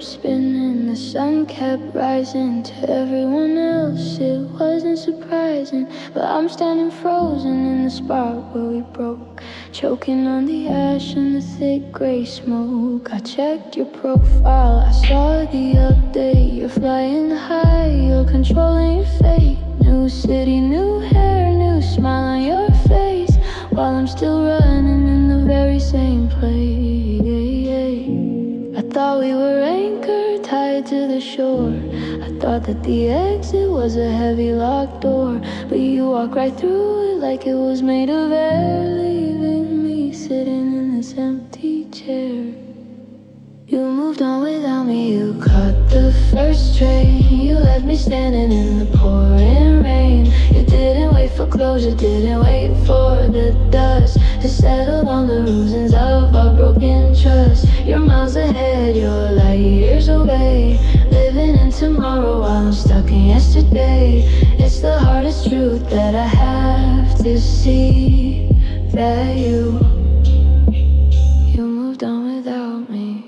kept spinning, the sun kept rising. To everyone else it wasn't surprising, but I'm standing frozen in the spot where we broke, choking on the ash and the thick gray smoke. I checked your profile, I saw the update. You're flying high, you're controlling your fate. New city, new hair, new smile on your face, while I'm still running in the very same place. I thought we were anchored, tied to the shore. I thought that the exit was a heavy locked door, but you walked right through it like it was made of air, leaving me sitting in this empty chair. You moved on without me, you caught the first train. You left me standing in the pouring rain. You didn't wait for closure, didn't wait for the dust to settle on the ruins of our broken trust. You're miles ahead, you're light years away, living in tomorrow while I'm stuck in yesterday. It's the hardest truth that I have to see, that you moved on without me.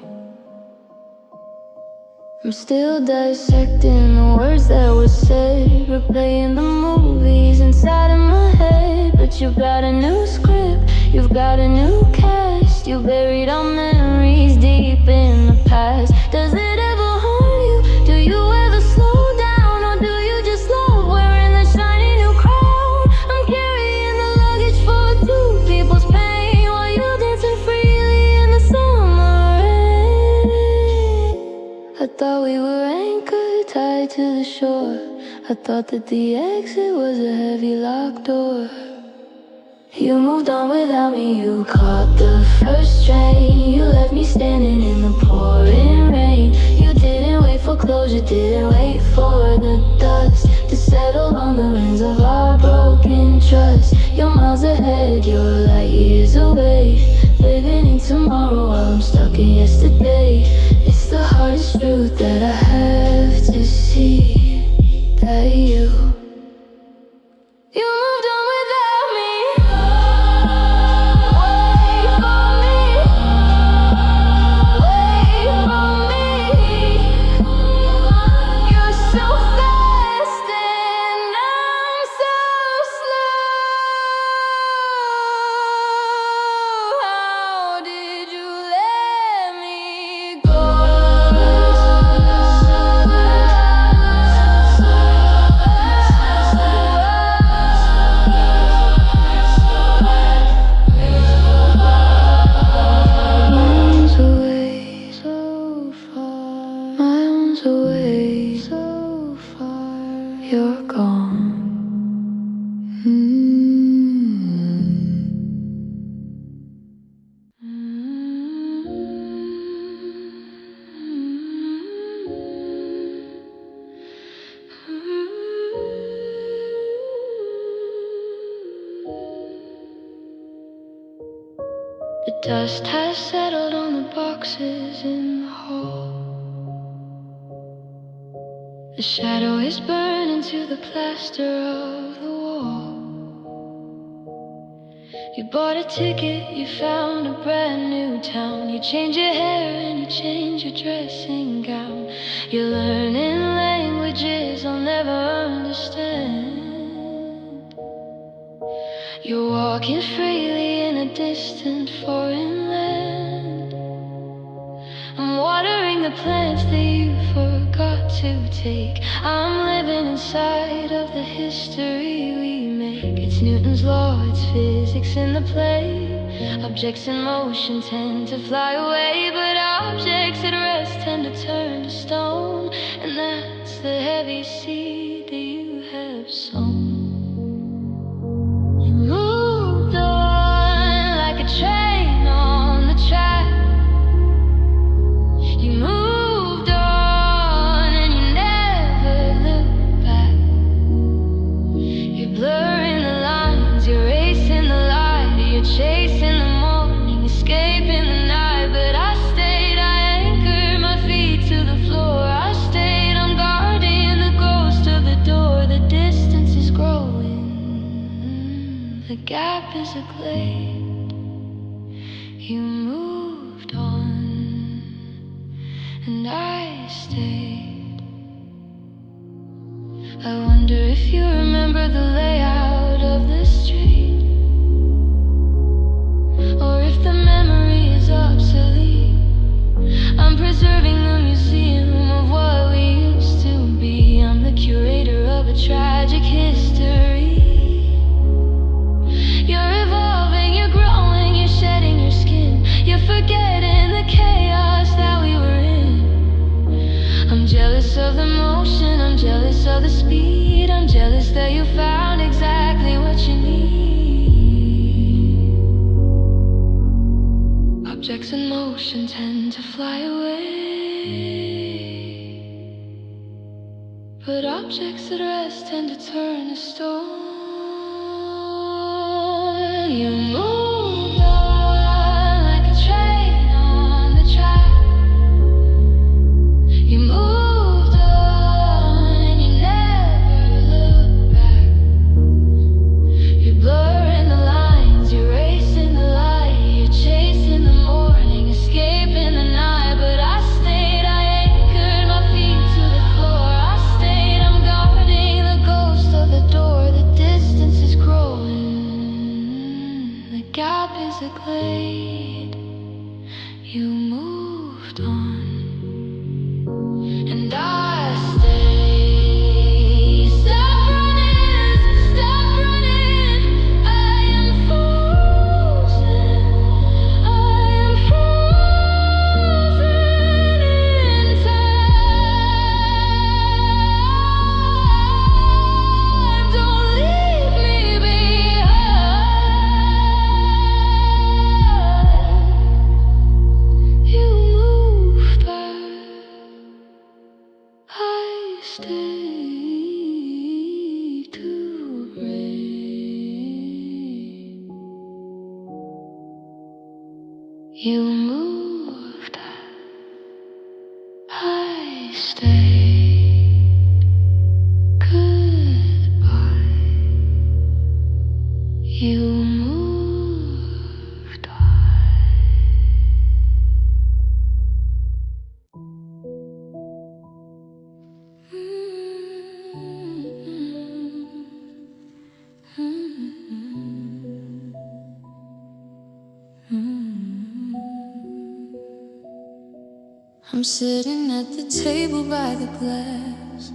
I'm still dissecting the words that were said, replaying the movies inside of my head. But you've got a new script, you've got a new cast. You buried our memories deep in the past. Does it ever haunt you? Do you ever slow down? Or do you just love wearing the shiny new crown? I'm carrying the luggage for two people's pain, while you're dancing freely in the summer rain. I thought we were anchored, tied to the shore. I thought that the exit was a heavy locked door. You moved on without me, you caught the first train. You left me standing in the pouring rain. You didn't wait for closure, didn't wait for the dust to settle on the ruins of our broken trust. You're miles ahead, you're light years away, living in tomorrow while I'm stuck in yesterday. It's the hardest truth that I have to see, that you moved on without me. Wait for me, wait for me. You're so fast and I'm so slow. How did you let me go? Miles away, so far. Miles away, so far. You're gone. The dust has settled on the boxes in the hall. The shadow is burned into the plaster of the wall. You bought a ticket, you found a brand new town. You change your hair and you change your dressing gown. You're learning languages I'll never understand. You're walking freely in a distant foreign land. I'm watering the plants that you forgot to take. I'm living inside of the history we make. It's Newton's law, it's physics in the play. Objects in motion tend to fly away, but objects at rest tend to turn to stone. And that's the heavy seed that you have sown. You moved on like a train on the track. You moved on and you never looked back. You're blurring the lines, you're racing the light. You're chasing the morning, escaping the night. But I stayed, I anchored my feet to the floor. I stayed, I'm guarding the ghost of the door. The distance is growing, the gap is a glade. You moved on, and and I stayed. I wonder if you remember the layout of the street, or if the memory is obsolete. I'm preserving the museum of what we used to be. I'm the curator of a tragic history. You're evolving, you're growing, you're shedding your skin. You're forgetting the chaos that we were in. I'm jealous of the motion, I'm jealous of the speed. I'm jealous that you found exactly what you need. Objects in motion tend to fly away, but objects at rest tend to turn to stone. You moved on like a train on the track. You moved on and you never looked back. You're blurring the lines, you're racing the light, you're chasing the morning, escaping the night. But I stayed, I anchored my feet to the floor. I stayed, I'm guarding the ghost of the door. The distance is growing, the gap is a glade. You moved on and I stay. Stop running, I am frozen, I am frozen in time. Don't leave me behind. You moved back, I stayed to rain. You moved, I stayed. Goodbye. You moved on. I'm sitting at the table by the glass,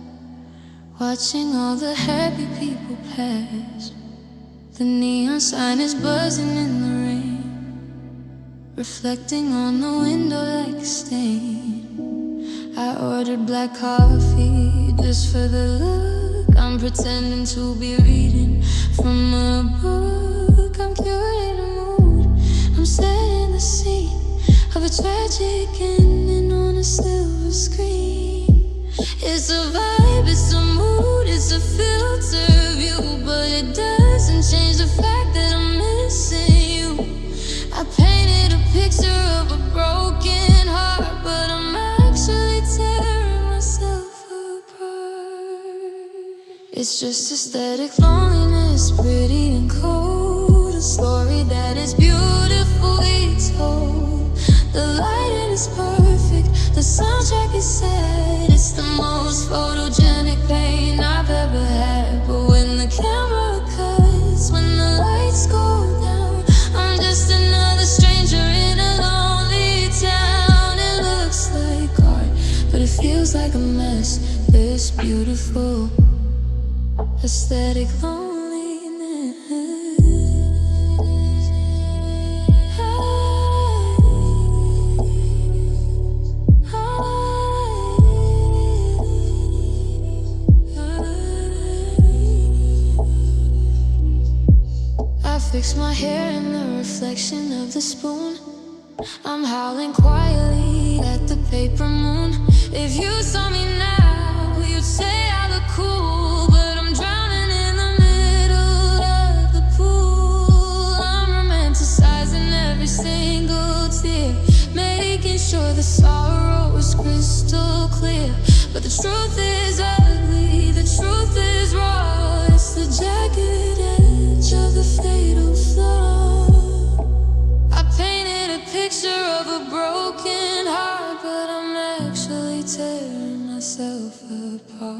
watching all the happy people pass. The neon sign is buzzing in the rain, reflecting on the window like a stain. I ordered black coffee just for the look. I'm pretending to be reading from a book. I'm curating a mood, I'm setting the scene of a tragic ending on a silver screen. It's a vibe, it's a mood, it's a filter view, but it doesn't change the fact that I'm missing you. I painted a picture of a broken heart, but I'm actually tearing myself apart. It's just aesthetic loneliness, pretty and cold, a story that is beautifully told. The lighting is perfect, the soundtrack is sad. It's the most photogenic pain I've ever had. But when the camera cuts, when the lights go down, I'm just another stranger in a lonely town. It looks like art, but it feels like a mess. This beautiful aesthetic loneliness. Fix my hair in the reflection of the spoon. I'm howling quietly at the paper moon. If you saw me now, you'd say I look cool, but I'm drowning in the middle of the pool. I'm romanticizing every single tear, making sure the sorrow is crystal clear. But the truth is ugly, the truth is raw. It's the jagged edge of the fatal flaw. I painted a picture of a broken heart, but I'm actually tearing myself apart.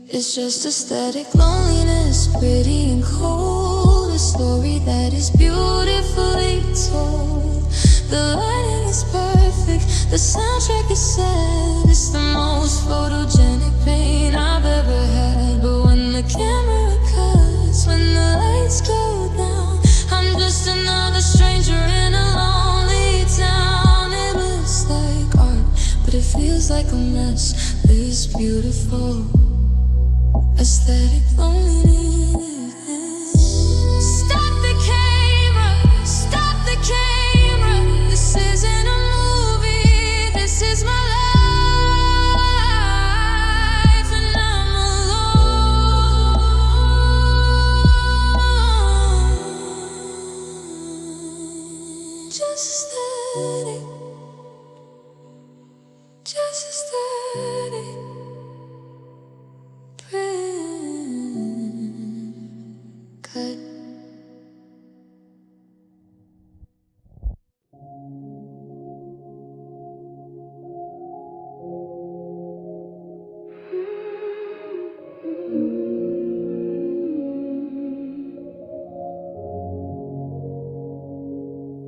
It's just aesthetic loneliness, pretty and cold. A story that is beautifully told. The lighting is perfect, the soundtrack is sad. It's the most photogenic pain I've ever had. But when the camera cuts, when the lights go down, I'm just another stranger in a lonely town. It looks like art, but it feels like a mess. This beautiful aesthetic loneliness. Stop the camera, stop the camera. This isn't a movie, this is my life, and I'm alone. Just aesthetic, just aesthetic. Cut.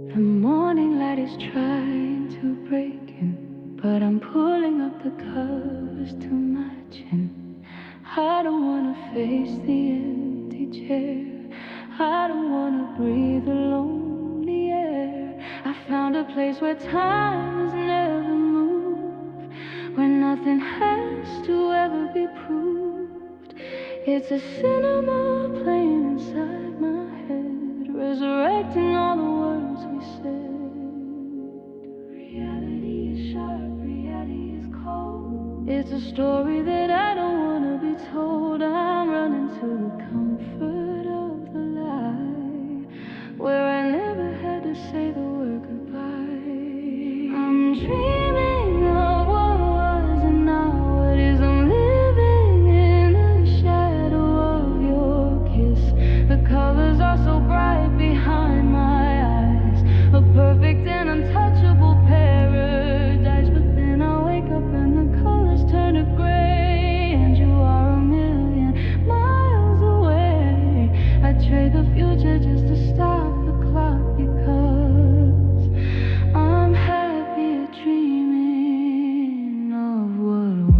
The morning light is trying to break in, but I'm pulling up the covers too much, and I don't wanna face the empty chair. I don't wanna breathe the lonely air. I found a place where time has never moved, where nothing has to ever be proved. It's a cinema playing inside my head, resurrecting all the words we said. Reality is sharp, reality is cold. It's a story that I don't wanna be told. I'm running to the comfort of the lie, where I never had to say the word goodbye. I'm dreaming of what was and not what is. I'm living in the shadow of your kiss. The colors are so bright behind my eyes, a perfect and untouchable paradise. But then I wake up and the colors turn to gray, and you are a million miles away. I trade the future just to stop the clock, because I'm happier dreaming of what was.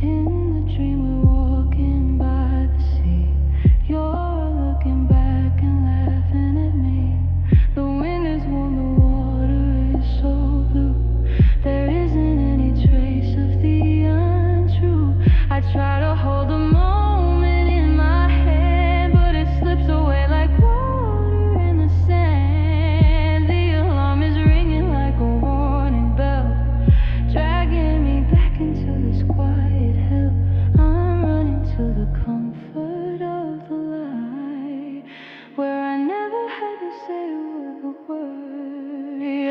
In the dream we're walking by the sea. You're looking back and laughing at me. The wind is warm, the water is so blue. There isn't any trace of the untrue. I try to hold the moment in my hand, but it slips away like water in the sand. The alarm is ringing like a warning bell, dragging me back into this quiet hell. I'm running to the comfort of the light, where I never had to say a word.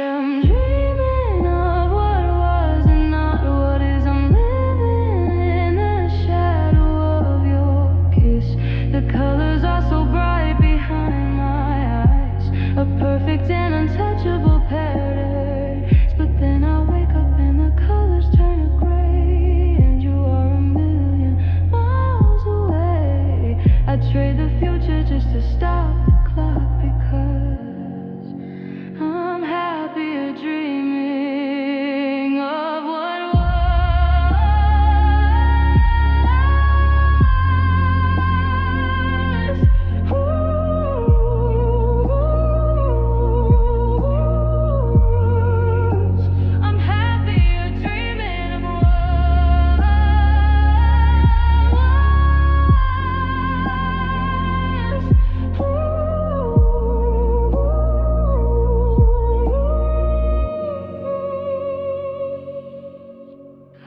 I'm dreaming of what was and not what is. I'm living in the shadow of your kiss. The colors are so bright behind my eyes, a perfect and untouchable paradise. But then I wake up and the colors turn to gray, and you are a million miles away. I trade the future just to stop the clock, because I'm happier dreaming of what was. I'm happier dreaming of what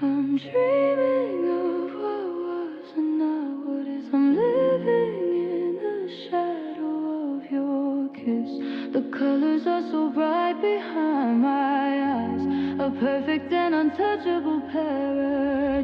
I'm dreaming of what was and not what is. I'm living in the shadow of your kiss. The colors are so bright behind my eyes, a perfect and untouchable paradise.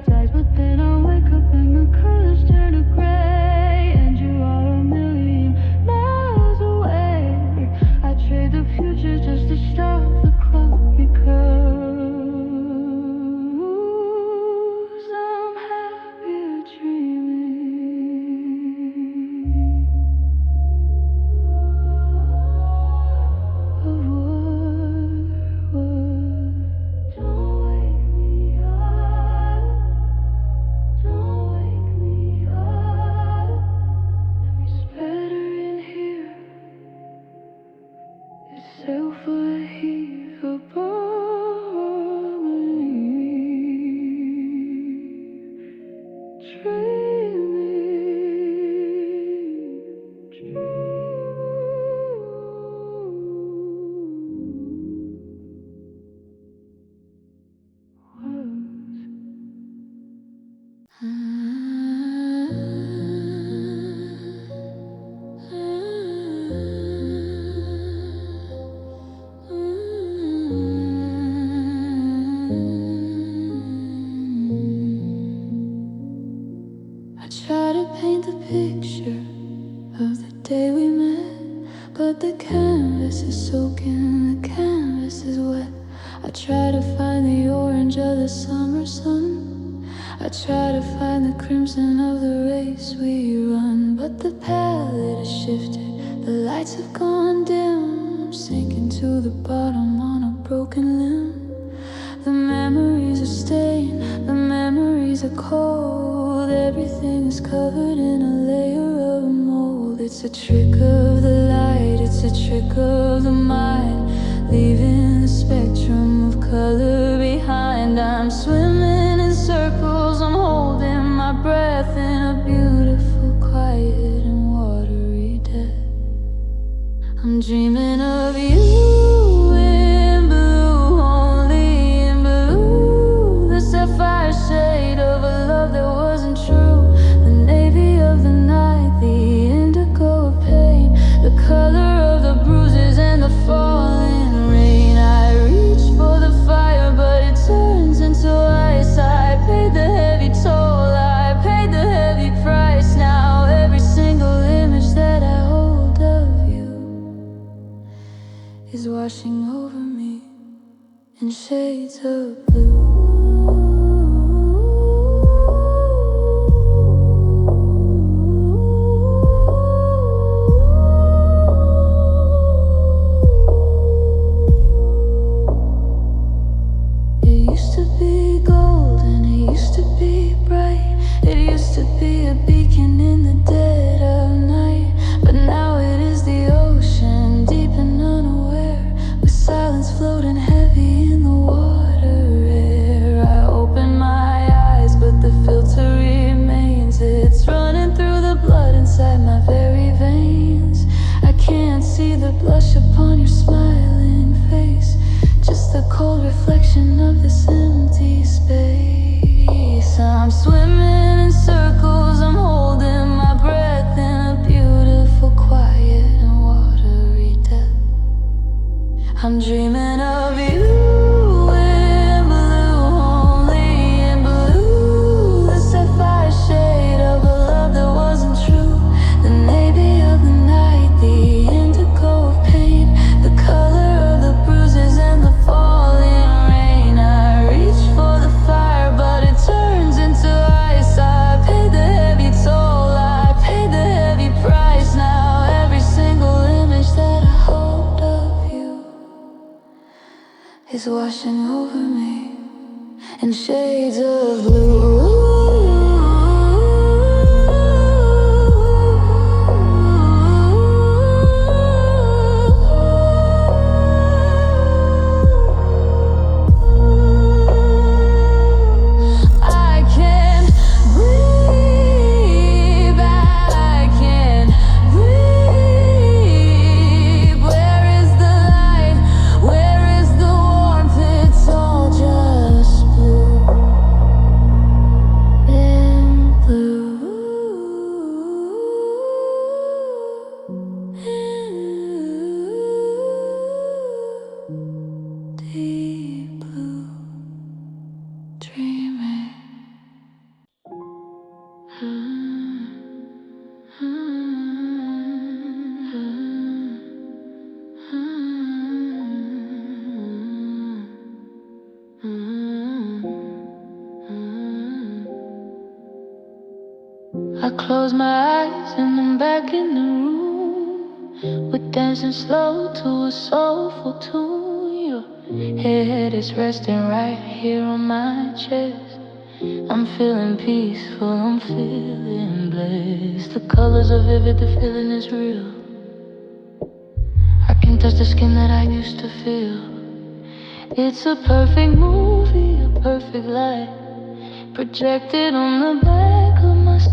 I try to paint the picture of the day we met, but the canvas is soaking, the canvas is wet. I try to find the orange of the summer sun, I try to find the crimson of the race we run, but the palette has shifted, the lights have gone dim. I'm sinking to the bottom on a broken limb. The memories are staying, the memories are cold. Everything is covered in a layer of mold. It's a trick of the light, it's a trick of the mind, leaving the spectrum of color behind. I'm swimming in circles, I'm holding my breath in a beautiful, quiet and watery death. I'm dreaming of you in blue, only in blue. The sapphire shade of a love that wasn't true. The navy of the night, the indigo of pain, the color of the bruises and the falling rain. I reach for the fire, but it turns into ice. I paid the heavy toll, I paid the heavy price. Now every single image that I hold of you is washing over me in shades of blue. It used to be golden, it used to be bright, it used to be a beacon in the dead of night. But now it is the ocean, deep and unaware, with silence floating heavy in the water air. I open my eyes, but the filter remains. It's running through the blood inside my very veins. I can't see the blush upon your smiling face, just the cold reflection of this empty space. I'm swimming in circles, I'm holding my breath in a beautiful, quiet and watery death. I'm dreaming of you in blue, only in blue. The sapphire shade of a love that wasn't true. The navy of the night, the indigo of pain, the color of the bruises and the falling rain. I reach for the fire, but it turns into ice. I paid the heavy toll, I paid the heavy price. Now every single image that I hold of you is washing over me in shades of blue. I can't breathe, I can't breathe. Where is the light? Where is the warmth? It's all just blue, in blue, in deep blue, dreaming. I close my eyes and I'm back in the room. We're dancing slow to a soulful tune. Your head is resting right here on my chest. I'm feeling peaceful, I'm feeling blessed. The colors are vivid, the feeling is real. I can touch the skin that I used to feel. It's a perfect movie, a perfect light, projected on the back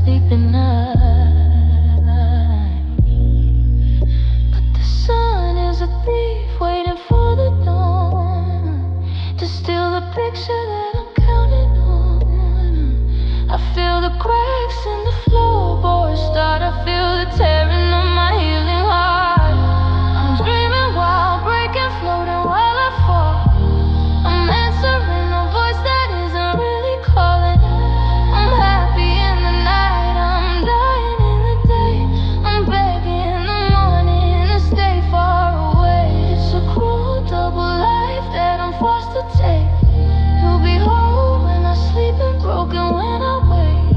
sleeping night. But the sun is a thief waiting for the dawn to steal the picture that I'm counting on. I feel the cracks in the floorboards start. I feel the tearing of my healing heart. I'm dreaming while breaking, floating while I fall. I'm answering a voice that isn't really calling. I'm happy in the night, I'm dying in the day. I'm begging in the morning to stay far away. It's a cruel double life that I'm forced to take. You'll be whole when I sleep and broken when I wake,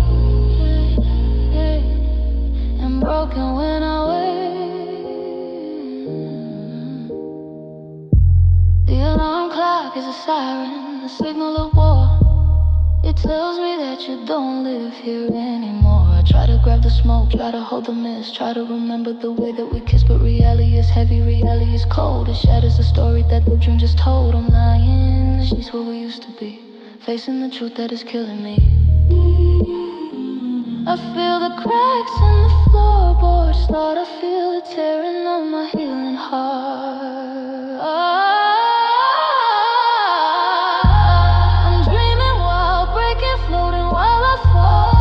and broken when I wake. The alarm clock is a siren, a signal of war. It tells me that you don't live here anymore. I try to grab the smoke, try to hold the mist, try to remember the way that we kissed, but reality is heavy, reality is cold. It shatters the story that the dream just told. I'm lying, she's where we used to be, facing the truth that is killing me. I feel the cracks in the floorboards start. I feel the tearing of my healing heart. I'm dreaming while breaking, floating while I fall.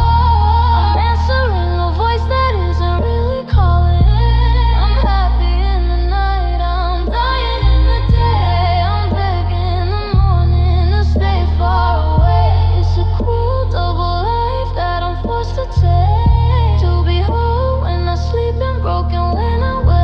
I'm answering a voice that isn't really calling. I'm happy in the night, I'm dying in the day. I'm begging in the morning to stay far away. It's a cruel double life that I'm forced to take. To be whole when I sleep and broken when I wake.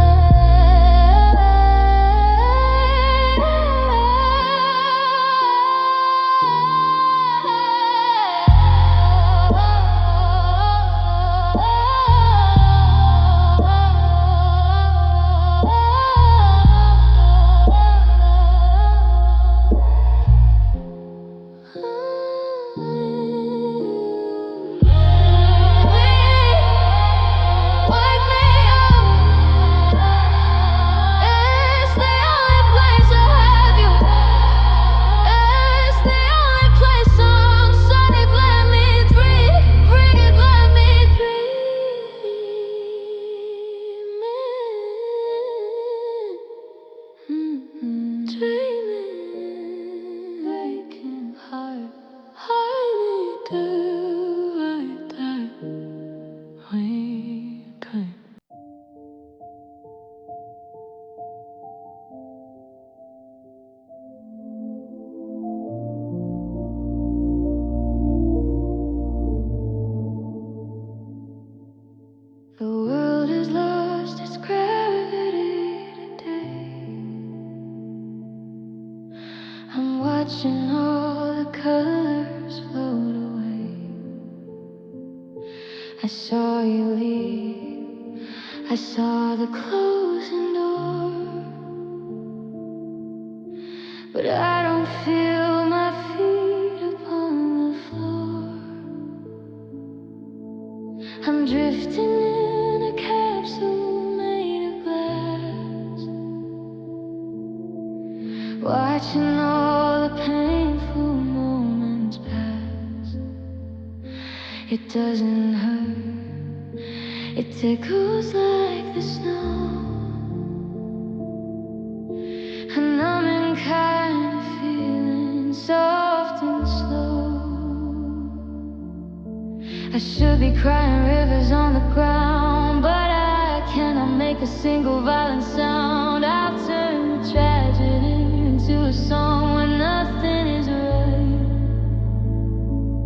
Wake me up. It's the only place I have you. It's the only place I'm safe. Let me breathe, breathe, let me dreaming, waking heart, hardly do that we could. The world has lost its gravity today. I'm watching all the colors float away. I saw you leave, I saw the closing door, but I don't feel my feet upon the floor. I'm drifting in a capsule made of glass, watching all the painful moments pass. It doesn't hurt, it tickles like the snow. A numbing kind of feeling, soft and slow. I should be crying rivers on the ground, but I cannot make a single violent sound. I'll turn the tragedy into a song when nothing is right,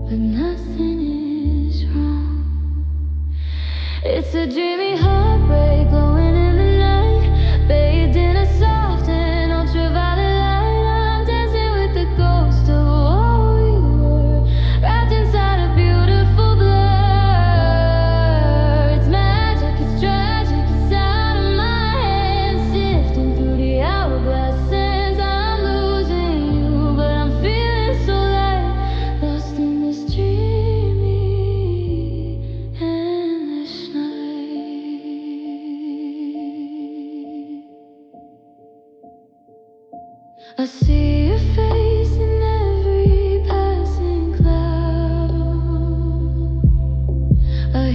but nothing is wrong. It's a dreamy heartbreak glowing in the night, bathed in a soft and ultraviolet light. I'm dancing with the ghost of all we were, wrapped inside a beautiful blur. It's magic, it's tragic, it's out of my hands, sifting through the hourglass sands. I'm losing you, but I'm feeling so light, lost in this dreamy endless night. I see your face in every passing cloud. I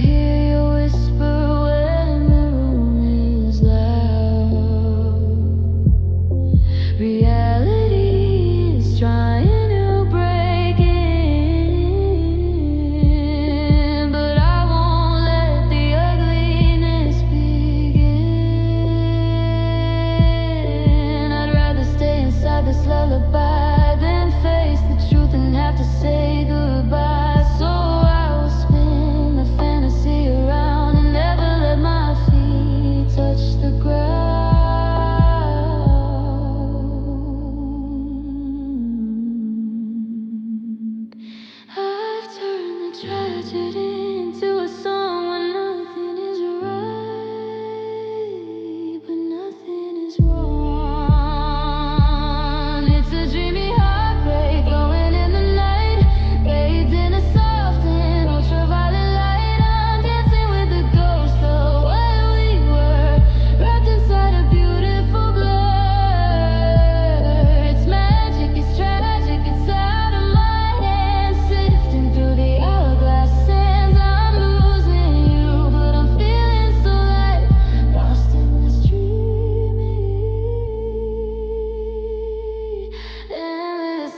tragedy into a song where nothing is right, but nothing is wrong. It's a dreamy heartbreak glowing in the night, bathed in a soft and ultraviolet light. I'm dancing with the ghost of where we were, wrapped inside a beautiful blur. It's magic, it's tragic, it's out of my hands, sifting through the hourglass sands. I'm losing you, but I'm feeling so light, lost in this dreamy endless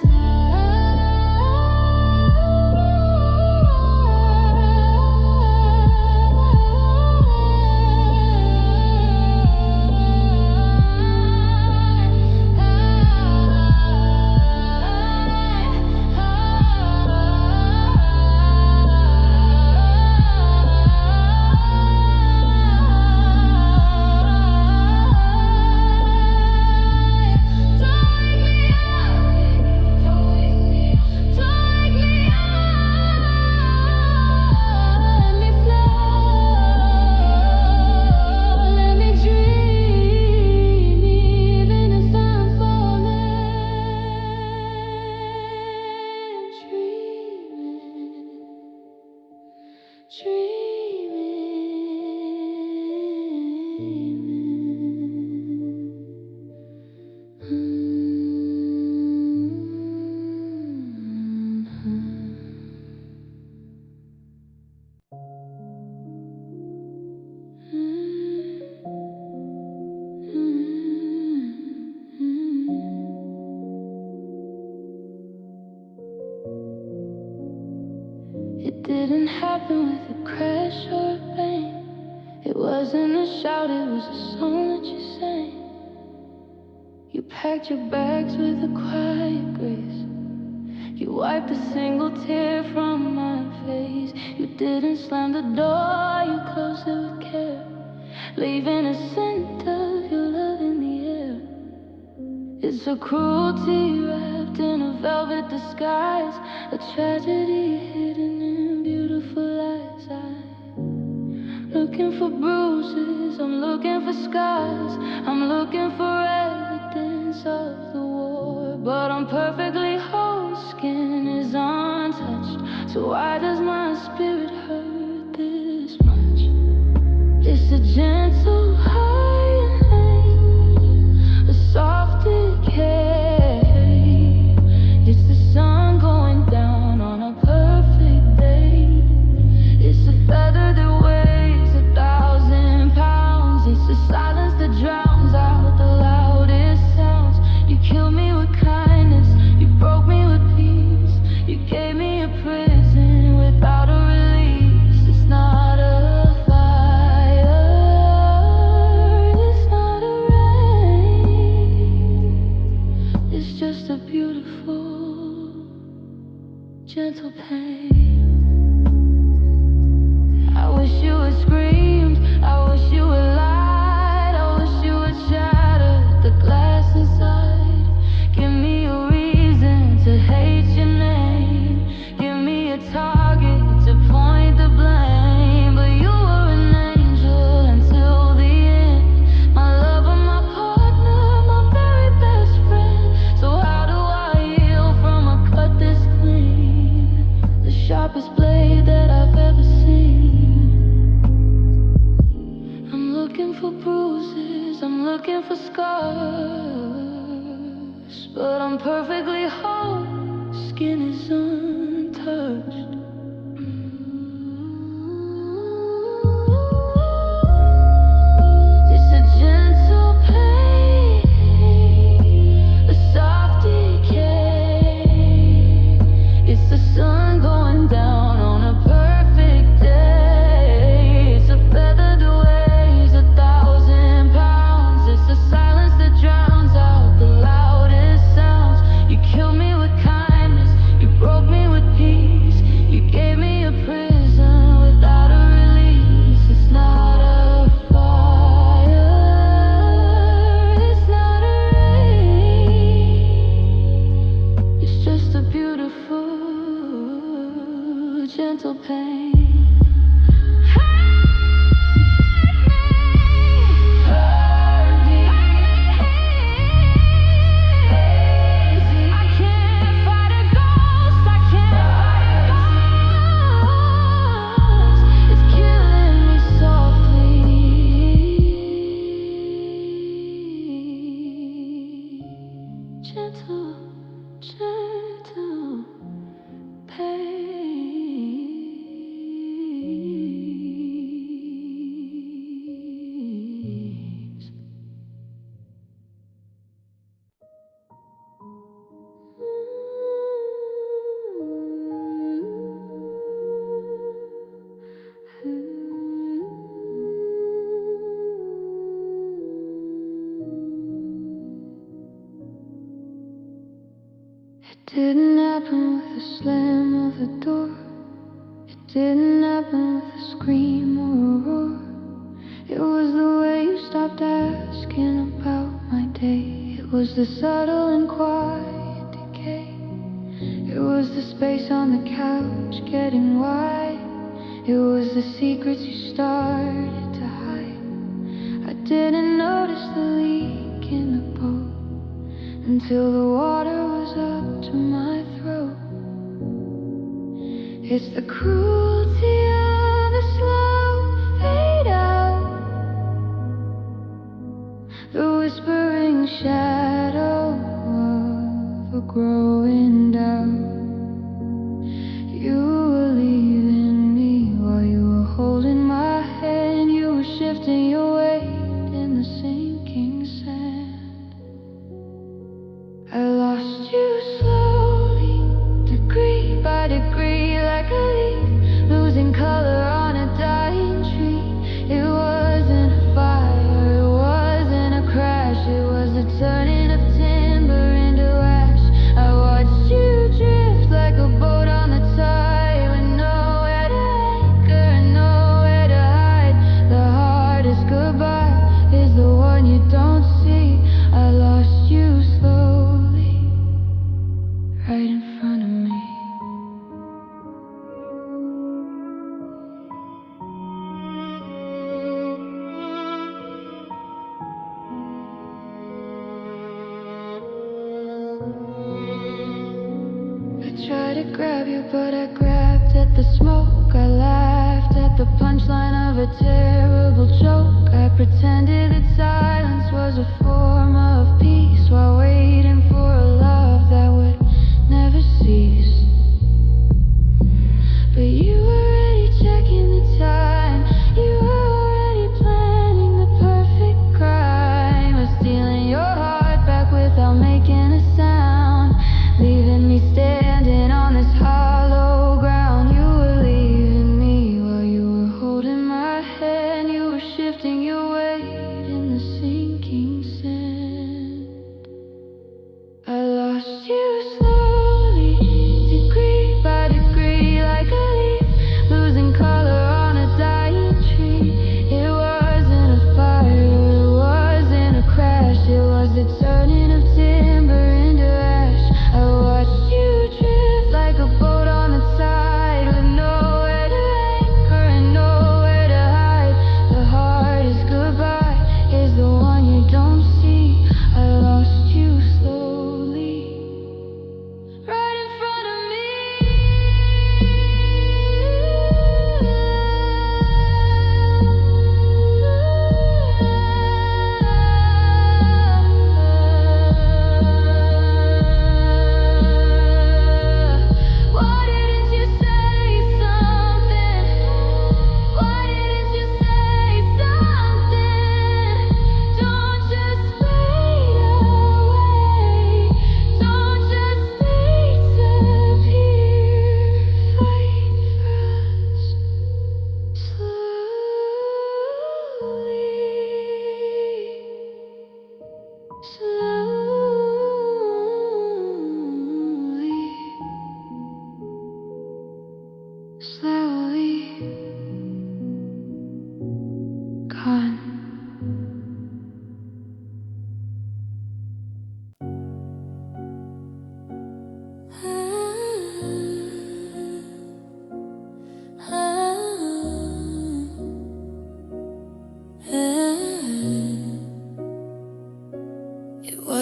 It didn't happen with a crash or a bang. It wasn't a shout, it was a song that you sang. You packed your bags with a quiet grace. You wiped a single tear from my face. You didn't slam the door, you closed it with care, leaving a scent of your love in the air. It's a cruelty wrapped in a velvet disguise, a tragedy hidden in beautiful eyes. I'm looking for bruises, I'm looking for scars, I'm looking for evidence of the war. But I'm perfectly whole, skin is untouched, so why does my spirit hurt this much? It's a gentle high and a soft decay. It's the sun going down on a perfect day. It's a feather that weighs 1,000 pounds. It's the silence that drowns out the loudest sounds. You killed me with kindness, you broke me with peace. You gave me a prison without a release. It's not a fire, it's not a rain. It's just a beautiful, gentle pain. I wish you had screamed, I wish you had lied, I wish you had shattered the glass inside. Give me a reason to hate your name, give me a target to point the blame. But you were an angel until the end, my lover, my partner, my very best friend. So how do I heal from a cut this clean? The sharpest blade that I've ever seen. I'm looking for bruises, I'm looking for scars, but I'm perfectly whole, skin is untouched. It's a gentle pain, a soft decay. It's the sun going down on a perfect day. It's a feather that weighs 1,000 pounds. It's the silence that drowns out the loudest sounds. You killed me with kindness, you broke me It didn't happen with a slam of the door. It didn't happen with a scream or a roar. It was the way you stopped asking about my day. It was the subtle and quiet decay. It was the space on the couch getting wide. It was the secrets you started to hide. I didn't notice the leak in the boat until the water was up to my throat. It's the cruelty of the slow fade out, the whispering shadow of a growing doubt. You were leaving me while you were holding my hand. You were shifting your weight in the sinking sand. I lost you slowly, degree by degree, like a leaf losing color on a dying tree. It wasn't a fire, it wasn't a crash, it was the turning of timber into ash. I watched you drift like a boat on the tide, with nowhere to anchor and nowhere to hide. The hardest goodbye is the one you don't see. I lost you slowly, right in front of me. I tried to grab you, but I grabbed at the smoke. I laughed at the punchline of a terrible joke. I pretended that silence was a form of peace, while waiting for a love that would never cease. But you were already checking the time. You were already planning the perfect crime of stealing your heart back without making a sound, leaving me standing on this hollow ground. You were leaving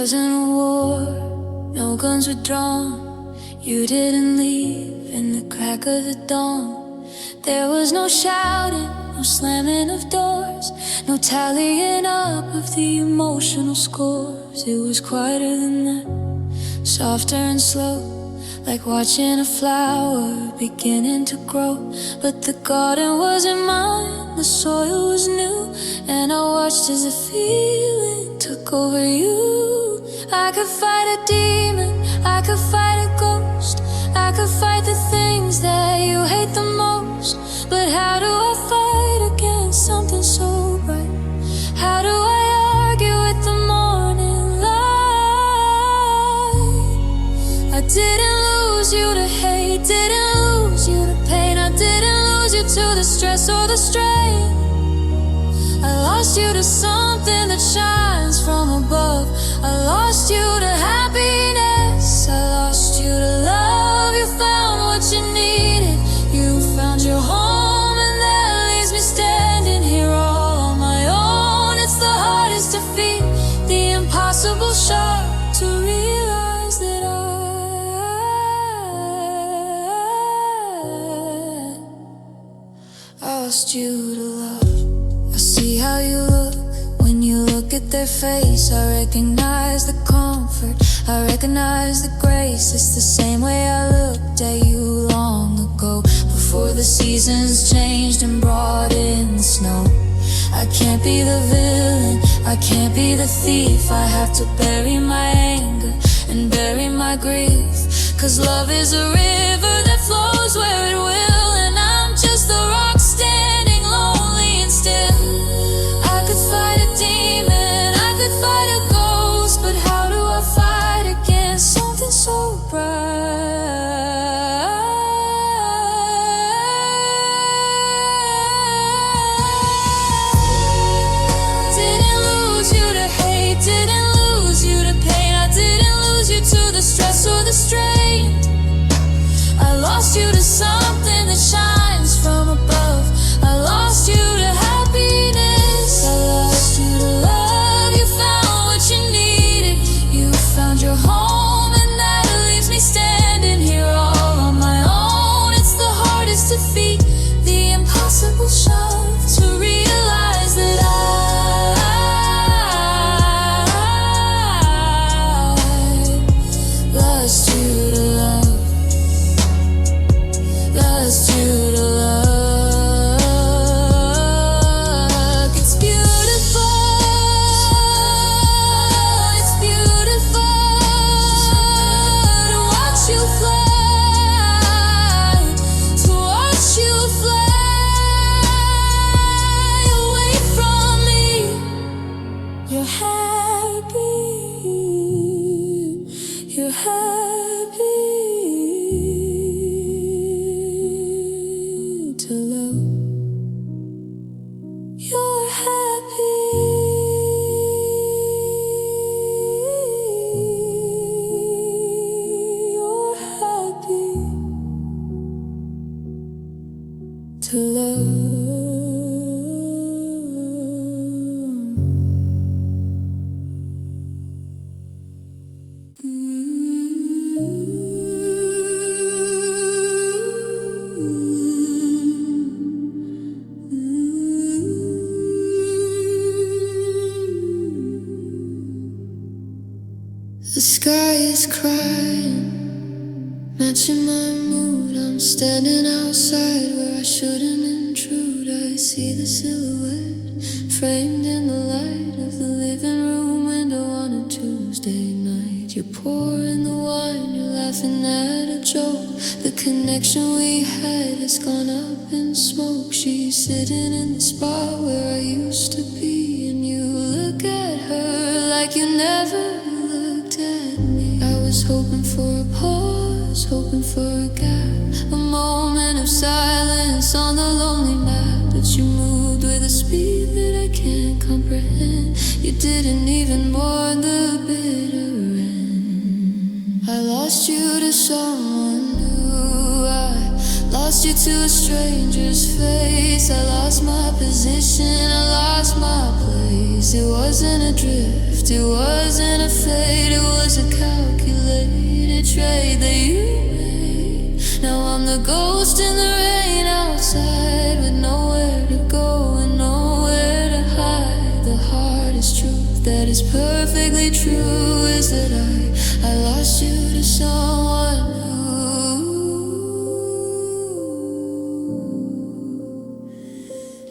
wasn't a war, no guns were drawn. You didn't leave in the crack of the dawn. There was no shouting, no slamming of doors, no tallying up of the emotional scores. It was quieter than that, softer and slow, like watching a flower beginning to grow. But the garden wasn't mine, the soil was new, and I watched as the feeling took over you. I could fight a demon, I could fight a ghost, I could fight the things that you hate the most. But how do I fight against something so bright? How do I argue with the morning light? I didn't lose you to hate, didn't lose you to pain. I didn't lose you to the stress or the strain. I lost you to something that shines from above. I lost you to happiness, I lost you to love. You found what you needed, you found your home, and that leaves me standing here all on my own. It's the hardest to feel, the impossible shock to realize that I lost you to love. I see how you look when you look at their face. I recognize the comfort, I recognize the grace. It's the same way I looked at you long ago, before the seasons changed and brought in the snow. I can't be the villain, I can't be the thief. I have to bury my anger and bury my grief, 'cause love is a river that flows where it will, and I'm just the rock standing lonely and still. I could fight a demon, I could fight a ghost, but how do I fight against something so bright? Didn't lose you to hate, didn't lose you to pain. I didn't lose you to the stress or the strain. I lost you to something that shines from above. I lost you to happiness, I lost you to love. You found what you needed, you found your home, and that leaves me standing here all on my own. It's the hardest to defeat, the impossible shove to realize that I lost you to love, lost you to love. It's beautiful, it's beautiful to watch you fly, to watch you fly away from me. You're happy, you're happy to love. You're happy, you're happy to love. The sky is crying, matching my mood. I'm standing outside where I shouldn't intrude. I see the silhouette framed in the light of the living room window on a Tuesday night. You're pouring the wine, you're laughing at a joke. The connection we had has gone up in smoke. She's sitting in the spot where I used to be, and you look at her like you never looked at me. I was hoping for a pause, hoping for a gap, a moment of silence on the lonely map. But you moved with a speed that I can't comprehend. You didn't even mourn the bitter end. I lost you to someone new, I lost you to a stranger's face. I lost my position, I lost my place. place. It wasn't a drift, it wasn't a fade. It was a calculated trade that you made. Now I'm the ghost in the rain outside, with nowhere to go and nowhere to hide. The hardest truth that is perfectly true is that I lost you to someone new.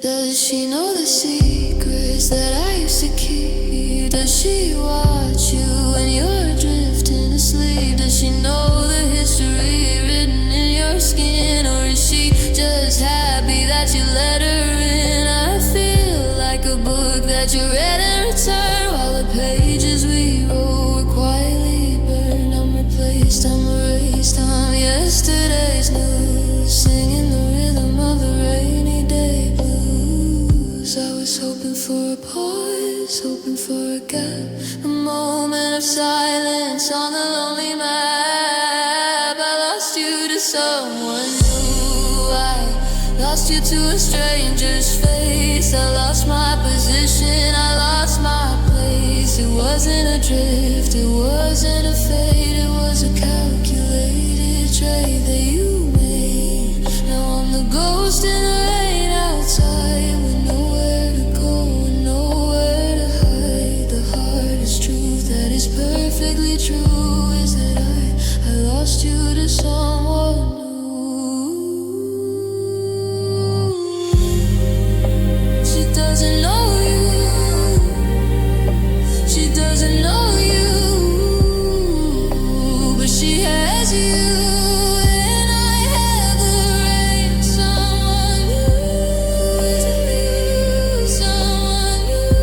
Does she know the secrets that I used to keep? Does she watch you when you're drifting asleep? Does she know the history written in your skin? Or is she just happy that you let her in? I feel like a book that you read and returned, while the pages we wrote were quietly burned. I'm replaced, I'm erased, I'm yesterday's news, singing the rhythm of a rainy day blues. I was hoping for a pause, hoping for a gap, a moment of silence on the lonely map. I lost you to someone new, I lost you to a stranger's face. I lost my position, I lost my place. It wasn't a drift, it wasn't a fade. It was a calculated trade that you made. Now I'm the ghost in the rain outside, with nowhere to go and nowhere to hide. The hardest truth that is perfectly true is that I lost you to someone new. She doesn't know you, she doesn't know you, but she has you. And I have the right, someone new, someone new.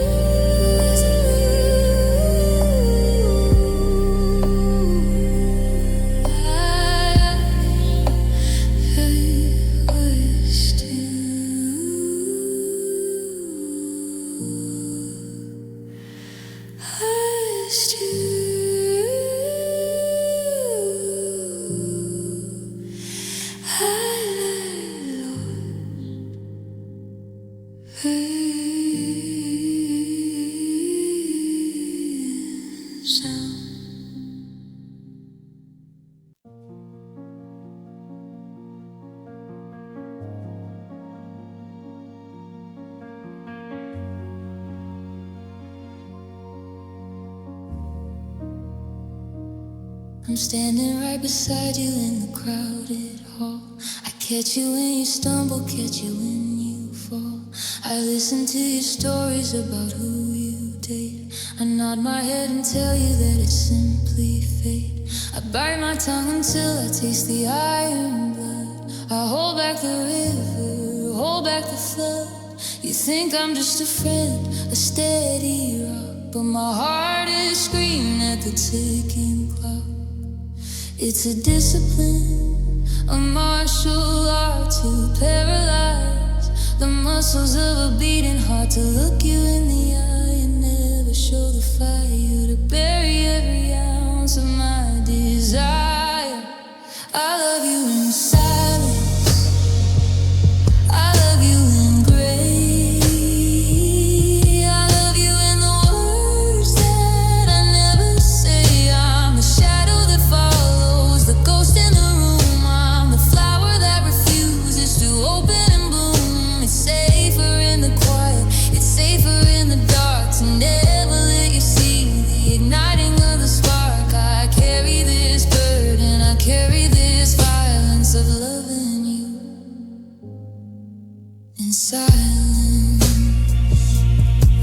I wished you. I'm standing right beside you in the crowded hall. I catch you when you stumble, catch you when you fall. I listen to your stories about who you date. I nod my head and tell you that it's simply fate. I bite my tongue until I taste the iron blood. I hold back the river, hold back the flood. You think I'm just a friend, a steady rock, but my heart is screaming at the ticking clock. It's a discipline, a martial art to paralyze the muscles of a beating heart, to look you in the eye and never show the fire, to bury every ounce of my desire. I love you in silence, I love you in gray, I love you in the words that I never say. I'm the shadow that follows, the ghost in the room. I'm the flower that refuses to open and bloom. It's safer in the quiet, it's safer in the dark, to never let you see the igniting of the spark. I carry this burden, I carry this violence of loving you in silence.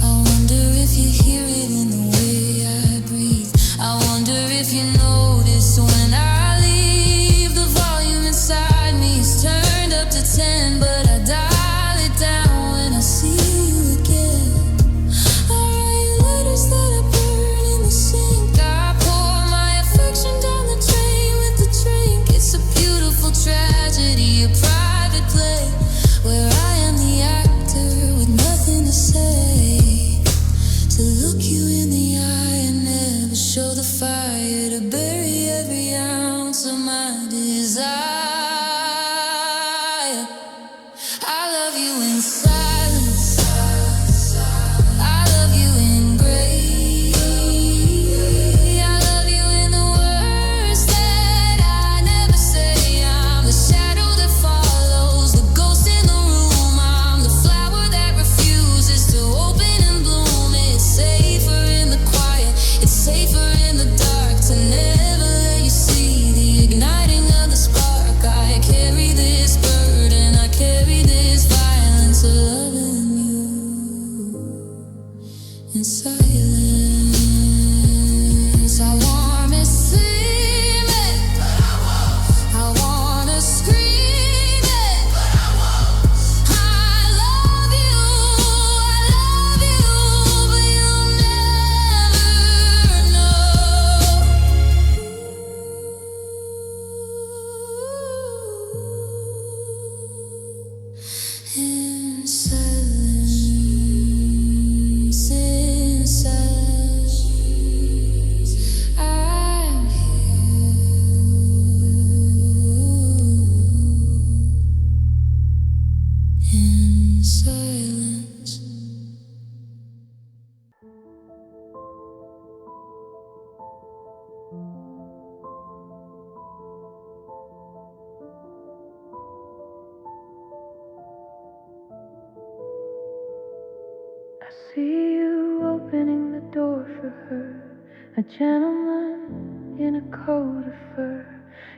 I wonder if you hear it in the way I breathe. I wonder if you notice when I leave. The volume inside me is turned up to 10, but I dial it down when I see you again. I write letters that I burn in the sink. I pour my affection down the drain with the drink. It's a beautiful tragedy, a private play where I am the actor in silence. I see you opening the door for her, a gentleman in a coat of fur.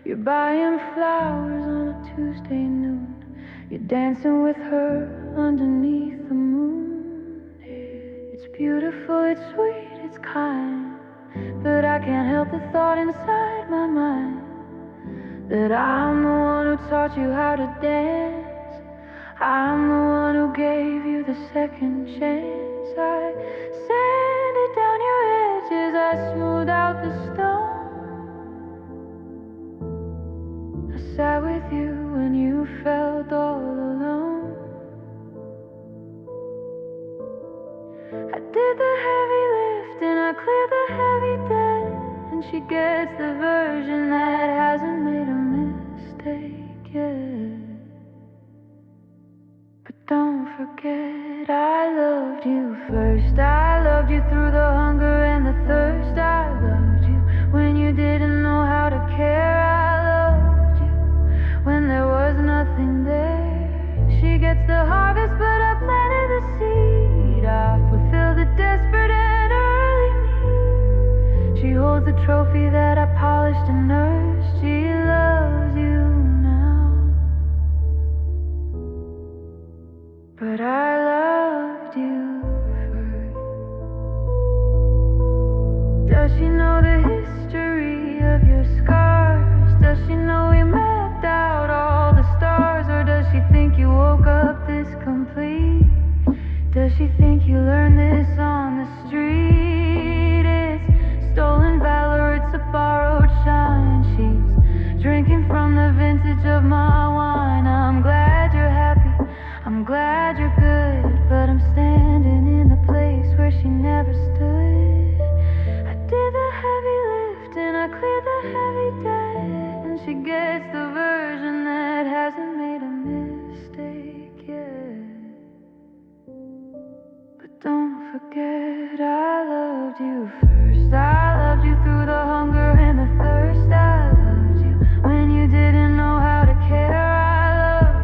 You're buying flowers on a Tuesday noon. You're dancing with her underneath the moon. It's beautiful, it's sweet, it's kind, but I can't help the thought inside my mind that I'm the one who taught you how to dance. I'm the one who gave you the second chance. I sanded down your edges, I smoothed out the stone. I sat with you when you felt all alone. I did the heavy lift and I cleared the heavy debt, and she gets the version that hasn't made a mistake yet. But don't forget, I loved you first. I loved you through the hunger and the thirst. I loved you when you didn't know how to care. I loved you when there was nothing there. She gets the harvest, but I planted the seed. I fulfill the desperate and early need. She holds the trophy that I polished and nursed. She loves you now, but I loved you first. Does she know the history of your scars? Does she know we mapped out all the stars? Or does she think you woke up this complete? Does she think you learned this on the street? It's stolen valor, it's a borrowed shine. She's drinking from the vintage of my wine. I'm glad you're happy, I'm glad you're good, but I'm standing in the place where she never stood. I did the heavy lift and I cleared the heavy debt, and she gets the version that hasn't made a mistake yet. But don't forget, I loved you first. I loved you through the hunger and the thirst. I loved you when you didn't know how to care. I loved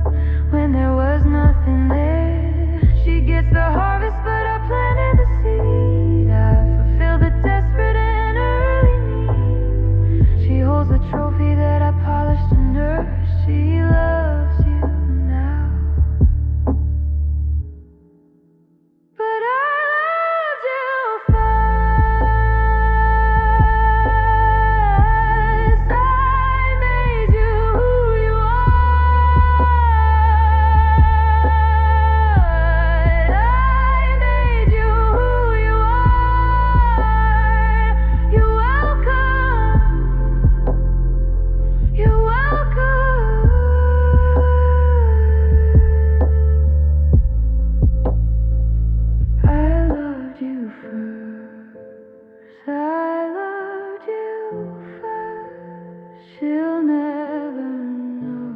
you when there was nothing there. She gets the harvest, but I planted the seed. I fulfill the desperate and early need. She holds the trophy that I polished and nursed. She loves you now, but I loved you first. I made you who you are. I made you who you are. You're welcome. You're welcome. I loved you first. I loved you first. She'll never know.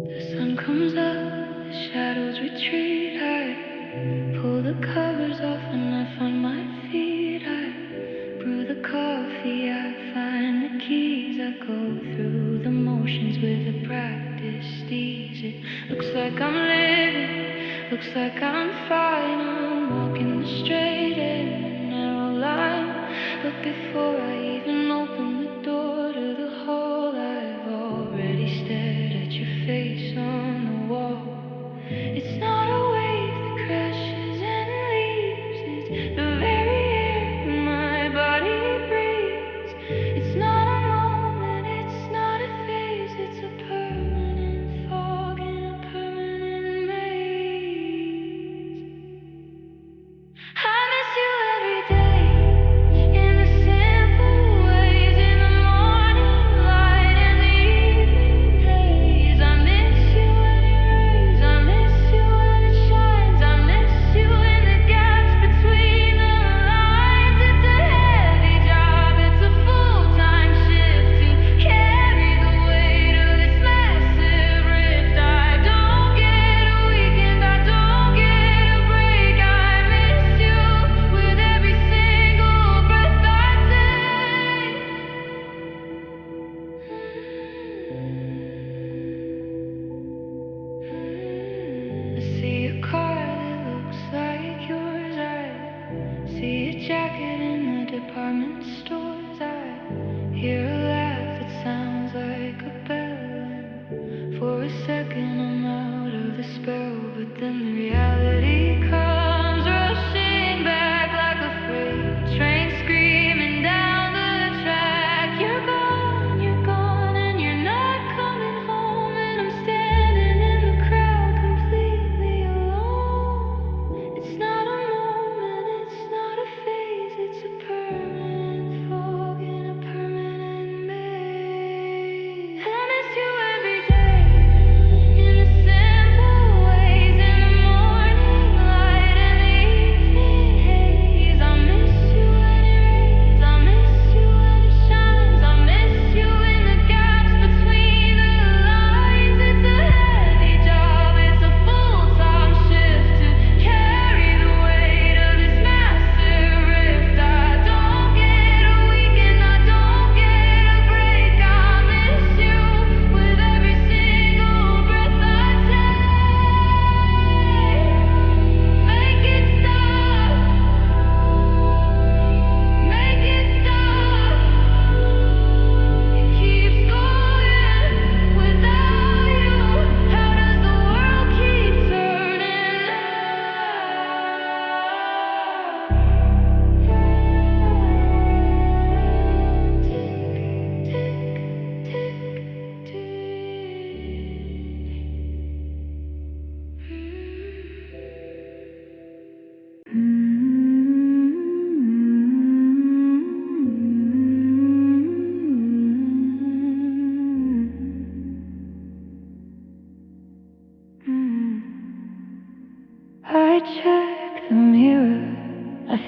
The sun comes up, the shadows retreat. I pull the covers off and I find my feet. I brew the coffee, I find the keys. I go through the motions with a practiced ease. It looks like I'm living, looks like I'm fine. I'm walking the straight and narrow line. But before I even open the door to the hall, I've already stared at your face on the wall. It's not a wave that crashes and leaves. It's the very air that my body breathes. It's not a moment, it's not a phase. It's a permanent fog in a permanent maze. I miss you every day in the simple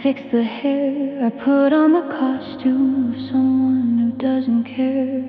fix the hair, I put on the costume of someone who doesn't care.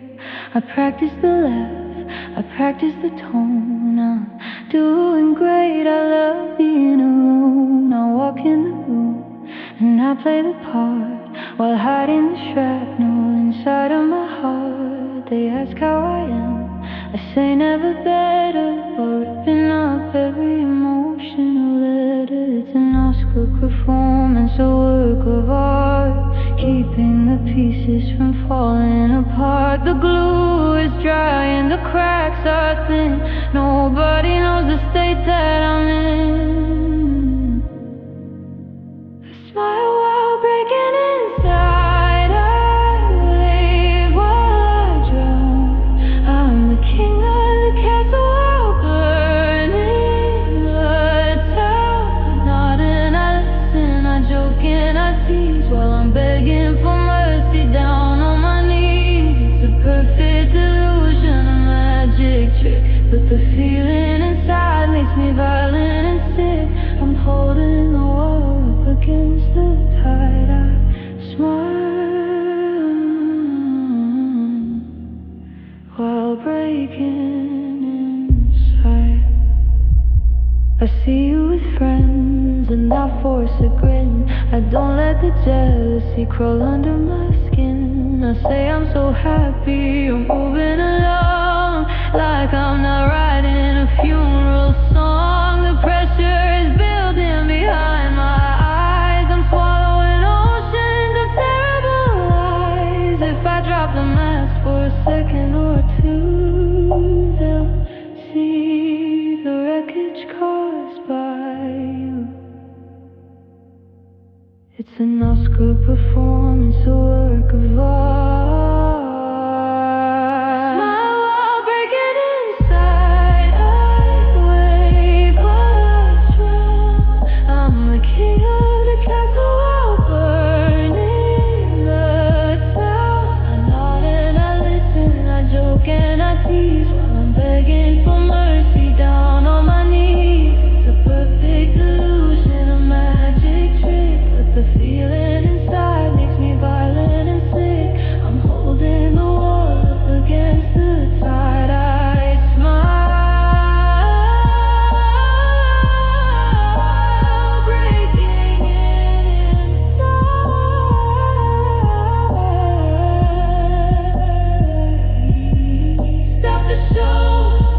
I practice the laugh, I practice the tone. I'm doing great, I love being alone. I walk in the room and I play the part while hiding the shrapnel inside of my heart. They ask how I am, I say never better, or ripping up every emotional letter. It's an Oscar performance, a work of art, keeping the pieces from falling apart. The glue is dry and the cracks are thin. Nobody knows the state that I'm in. I smile while breaking inside. I wave while I drown. I'm the king of the castle while burning the town. I nod and I listen, I joke and I tease while I'm begging for mercy down on my knees. It's a perfect illusion, a magic trick, but the feeling inside makes me violent and sick. I'm holding the world up against the tide. I smile while breaking inside. I see you with friends and I force a grin. I don't let the jealousy crawl under my skin. I say I'm so happy, I'm moving along like I'm not writing a funeral song. The pressure is building behind my eyes. I'm swallowing oceans of terrible lies. If I drop the mask for a second or two, they'll see the wreckage caused by you. It's an Oscar performance, a work of art. Smile while breaking inside. I wave while I drown. I'm the king of the castle while burning the town. I nod and I listen, I joke and I tease while I'm begging for mercy down on my knees. It's a perfect illusion, a magic trick, but the feeling inside makes me violent and sick. I'm holding the wall up against the tide. I smile, breaking inside. Stop the show,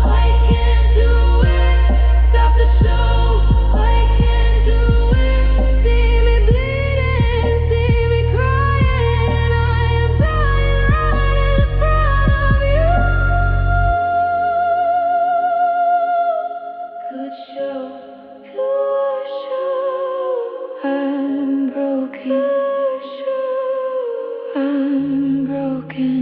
I can't do it. Stop the show, I can't do it. See me bleeding, see me crying. I am dying right in front of you. Good show, good show. I'm broken, good show. I'm broken.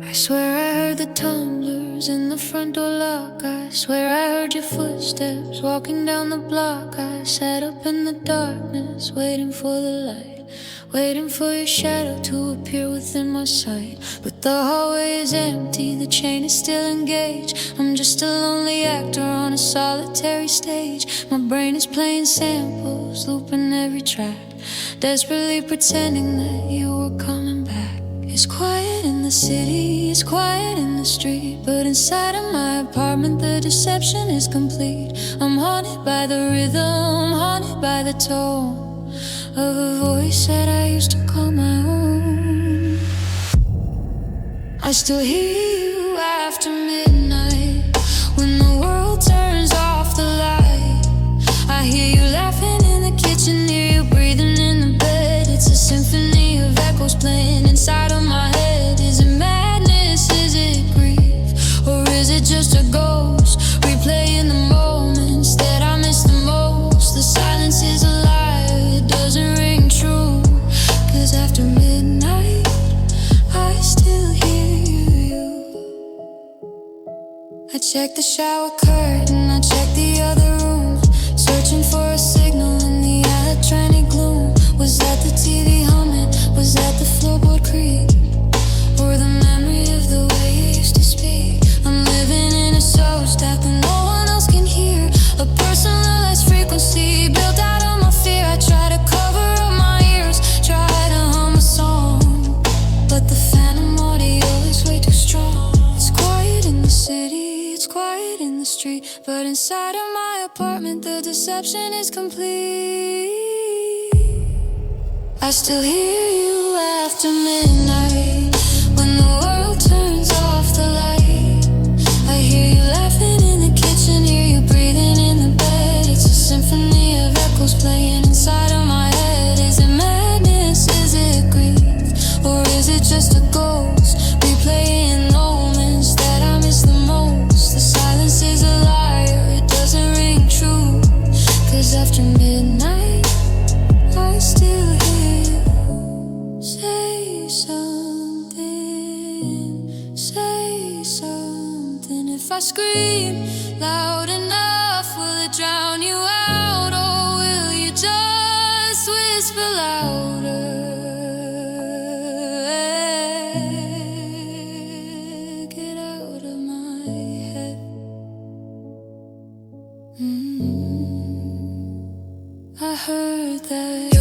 I swear I heard the tumblers in the front door lock. I swear I heard your footsteps walking down the block. I sat up in the darkness waiting for the light, waiting for your shadow to appear within my sight. But the hallway is empty, the chain is still engaged. I'm just a lonely actor on a solitary stage. My brain is playing samples, looping every track, desperately pretending that you were coming back. It's quiet in the city, it's quiet in the street, but inside of my apartment the deception is complete. I'm haunted by the rhythm, haunted by the tone of a voice that I used to call my own. I still hear you after midnight, when the world turns off the light. I hear you laughing in the kitchen, hear you breathing in the bed. It's a symphony of echoes playing inside of my head. Is it madness, is it grief, or is it just a ghost replaying the moments that I miss the most? The silence is a lie, it doesn't ring true, 'cause after midnight I still hear you. I Check the shower curtain, I check the other room, searching for a signal in the electronic gloom. Was that the TV humming? Was that the floorboard creak? Or the memory of the way you used to speak? I'm living in a soul stack that no one else can hear, a personalized frequency built out of my fear. I try to cover up my ears, try to hum a song, but the phantom audio is way too strong. It's quiet in the city, it's quiet in the street, but inside of my apartment the deception is complete. I still hear you after midnight, when the world turns off the light. I hear you laughing in the kitchen, hear you breathing in the bed. It's a symphony of echoes playing inside of my head. Is it madness, is it grief, or is it just a ghost replaying moments that I miss the most? The silence is a liar, it doesn't ring true, 'cause after midnight I still hear you. Say something, say something. If I scream loud enough, will it drown you out, or will you just whisper louder? Get out of my head. I heard that